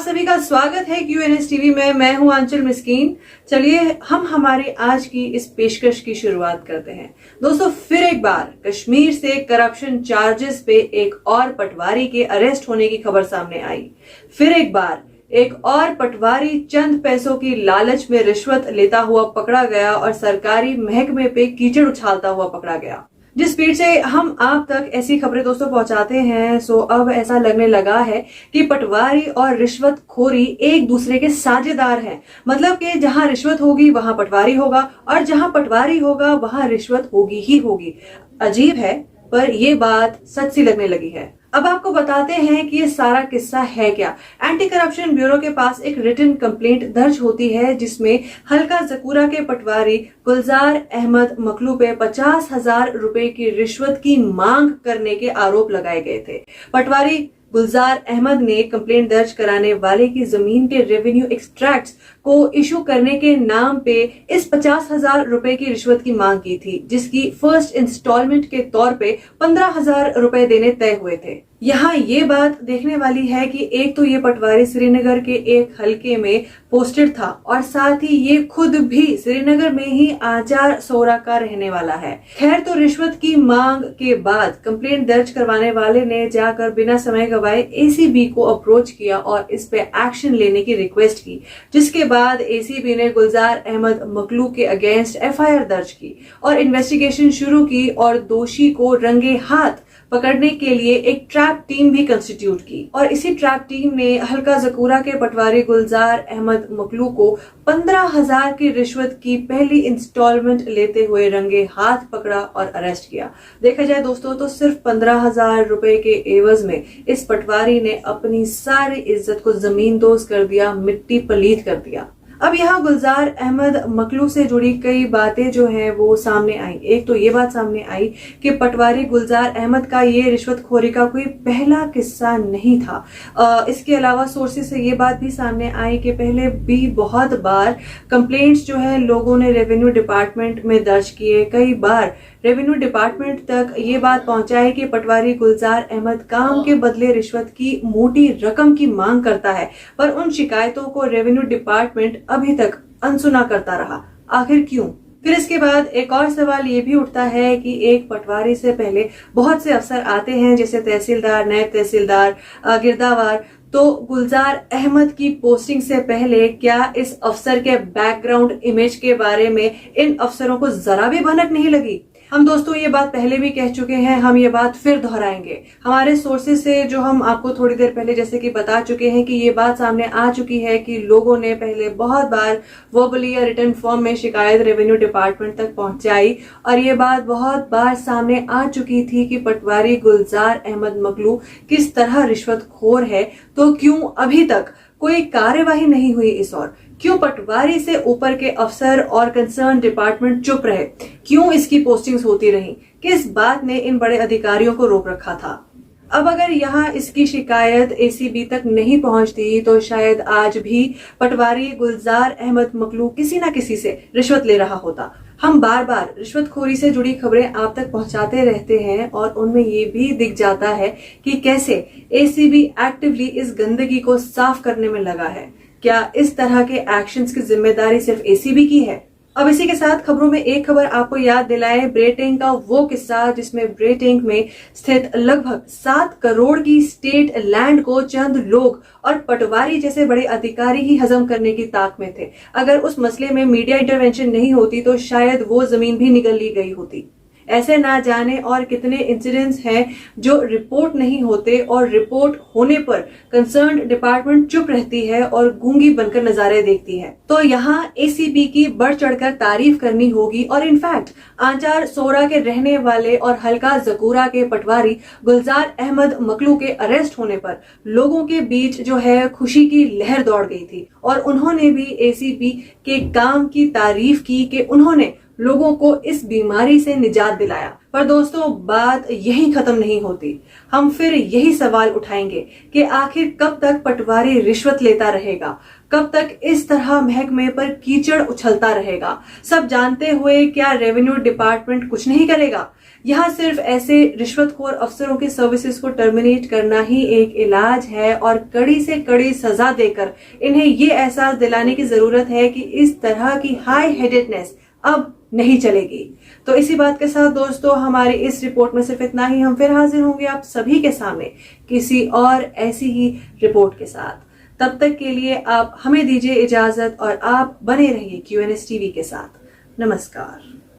सभी का स्वागत है QNS टीवी में। मैं हूं आंचल मिस्कीन। चलिए हम हमारी आज की इस पेशकश की शुरुआत करते हैं। दोस्तों, फिर एक बार कश्मीर से करप्शन चार्जेस पे एक और पटवारी के अरेस्ट होने की खबर सामने आई। फिर एक बार एक और पटवारी चंद पैसों की लालच में रिश्वत लेता हुआ पकड़ा गया और सरकारी महकमे पे कीचड़ उछालता हुआ पकड़ा गया। जिस स्पीड से हम आप तक ऐसी खबरें दोस्तों पहुंचाते हैं, सो अब ऐसा लगने लगा है कि पटवारी और रिश्वतखोरी एक दूसरे के साझेदार हैं। मतलब कि जहां रिश्वत होगी वहां पटवारी होगा और जहां पटवारी होगा वहां रिश्वत होगी ही होगी। अजीब है, पर ये बात सच सी लगने लगी है। अब आपको बताते हैं कि ये सारा किस्सा है क्या। एंटी करप्शन ब्यूरो के पास एक रिटन कंप्लेंट दर्ज होती है जिसमें हल्का जकूरा के पटवारी गुलजार अहमद मकलू पे 50,000 रुपए की रिश्वत की मांग करने के आरोप लगाए गए थे। पटवारी गुलजार अहमद ने कंप्लेंट दर्ज कराने वाले की जमीन के रेवेन्यू एक्सट्रैक्ट्स को इशू करने के नाम पे इस 50,000 रुपए की रिश्वत की मांग की थी, जिसकी फर्स्ट इंस्टॉलमेंट के तौर पे 15,000 रुपए देने तय हुए थे। यहाँ ये बात देखने वाली है कि एक तो ये पटवारी श्रीनगर के एक हलके में पोस्टेड था और साथ ही ये खुद भी श्रीनगर में ही आचार सोरा का रहने वाला है। खैर, तो रिश्वत की मांग के बाद कंप्लेंट दर्ज करवाने वाले ने जाकर बिना समय गवाए ACB को अप्रोच किया और इस पे एक्शन लेने की रिक्वेस्ट की, जिसके बाद ACB ने गुलजार अहमद मकलू के अगेंस्ट FIR दर्ज की और इन्वेस्टिगेशन शुरू की और दोषी को रंगे हाथ पकड़ने के लिए एक ट्रैप टीम भी कंस्टिट्यूट की। और इसी ट्रैप टीम ने हल्का जकूरा के पटवारी गुलजार अहमद मकलू को 15,000 की रिश्वत की पहली इंस्टॉलमेंट लेते हुए रंगे हाथ पकड़ा और अरेस्ट किया। देखा जाए दोस्तों तो सिर्फ 15,000 रुपए के एवज में इस पटवारी ने अपनी सारी इज्जत को जमींदोज कर दिया, मिट्टी पलीत कर दिया। अब यहाँ गुलजार अहमद मकलू से जुड़ी कई बातें जो हैं वो सामने आई। एक तो ये बात सामने आई कि पटवारी गुलजार अहमद का ये रिश्वतखोरी का कोई पहला किस्सा नहीं था। इसके अलावा सोर्सेज से ये बात भी सामने आई कि पहले भी बहुत बार कंप्लेंट्स जो है लोगों ने रेवेन्यू डिपार्टमेंट में दर्ज किए। कई बार रेवेन्यू डिपार्टमेंट तक ये बात पहुंचाई कि पटवारी गुलजार अहमद काम के बदले रिश्वत की मोटी रकम की मांग करता है, पर उन शिकायतों को रेवेन्यू डिपार्टमेंट अभी तक अनसुना करता रहा। आखिर क्यों? फिर इसके बाद एक और सवाल ये भी उठता है कि एक पटवारी से पहले बहुत से अफसर आते हैं, जैसे तहसीलदार, नायब तहसीलदार, गिरदावार। तो गुलजार अहमद की पोस्टिंग से पहले क्या इस अफसर के बैकग्राउंड इमेज के बारे में इन अफसरों को जरा भी भनक नहीं लगी? हम दोस्तों ये बात पहले भी कह चुके हैं, हम ये बात फिर दोहराएंगे। हमारे सोर्सेज से जो हम आपको थोड़ी देर पहले जैसे कि बता चुके हैं कि ये बात सामने आ चुकी है कि लोगों ने पहले बहुत बार वर्बली या रिटन फॉर्म में शिकायत रेवेन्यू डिपार्टमेंट तक पहुंचाई और ये बात बहुत बार सामने आ चुकी थी कि पटवारी गुलजार अहमद मकलू किस तरह रिश्वतखोर है। तो क्यों अभी तक कोई कार्यवाही नहीं हुई इस ओर? क्यों पटवारी से ऊपर के अफसर और कंसर्न डिपार्टमेंट चुप रहे? क्यों इसकी पोस्टिंग्स होती रही? किस बात ने इन बड़े अधिकारियों को रोक रखा था? अब अगर यहाँ इसकी शिकायत ACB तक नहीं पहुंचती तो शायद आज भी पटवारी गुलजार अहमद मकलू किसी न किसी से रिश्वत ले रहा होता। हम बार बार रिश्वतखोरी से जुड़ी खबरें आप तक पहुंचाते रहते हैं और उनमें ये भी दिख जाता है कि कैसे ACB एक्टिवली इस गंदगी को साफ करने में लगा है। क्या इस तरह के एक्शंस की जिम्मेदारी सिर्फ ACB की है? अब इसी के साथ खबरों में एक खबर आपको याद दिलाए ब्रेटेंग का वो किस्सा जिसमें ब्रेटेंग में स्थित लगभग 7 करोड़ की स्टेट लैंड को चंद लोग और पटवारी जैसे बड़े अधिकारी ही हजम करने की ताक में थे। अगर उस मसले में मीडिया इंटरवेंशन नहीं होती तो शायद वो जमीन भी निगल ली गई होती। ऐसे ना जाने और कितने इंसिडेंट्स हैं जो रिपोर्ट नहीं होते और रिपोर्ट होने पर कंसर्न्ड डिपार्टमेंट चुप रहती है और गूंगी बनकर नजारे देखती है। तो यहाँ ACB की बढ़ चढ़कर तारीफ करनी होगी और इनफैक्ट आचार सोरा के रहने वाले और हल्का जकूरा के पटवारी गुलजार अहमद मकलू के अरेस्ट होने पर लोगों के बीच जो है खुशी की लहर दौड़ गई थी और उन्होंने भी ACB के काम की तारीफ की कि उन्होंने लोगों को इस बीमारी से निजात दिलाया। पर दोस्तों, बात यहीं खत्म नहीं होती। हम फिर यही सवाल उठाएंगे कि आखिर कब तक पटवारी रिश्वत लेता रहेगा, कब तक इस तरह महकमे पर कीचड़ उछलता रहेगा। सब जानते हुए क्या रेवेन्यू डिपार्टमेंट कुछ नहीं करेगा? यहाँ सिर्फ ऐसे रिश्वतखोर अफसरों की सर्विसेज को टर्मिनेट करना ही एक इलाज है और कड़ी से कड़ी सजा देकर इन्हें ये एहसास दिलाने की जरूरत है कि इस तरह की हाई हेडेडनेस अब नहीं चलेगी। तो इसी बात के साथ दोस्तों, हमारी इस रिपोर्ट में सिर्फ इतना ही। हम फिर हाजिर होंगे आप सभी के सामने किसी और ऐसी ही रिपोर्ट के साथ। तब तक के लिए आप हमें दीजिए इजाजत और आप बने रहिए QNS टीवी के साथ। नमस्कार।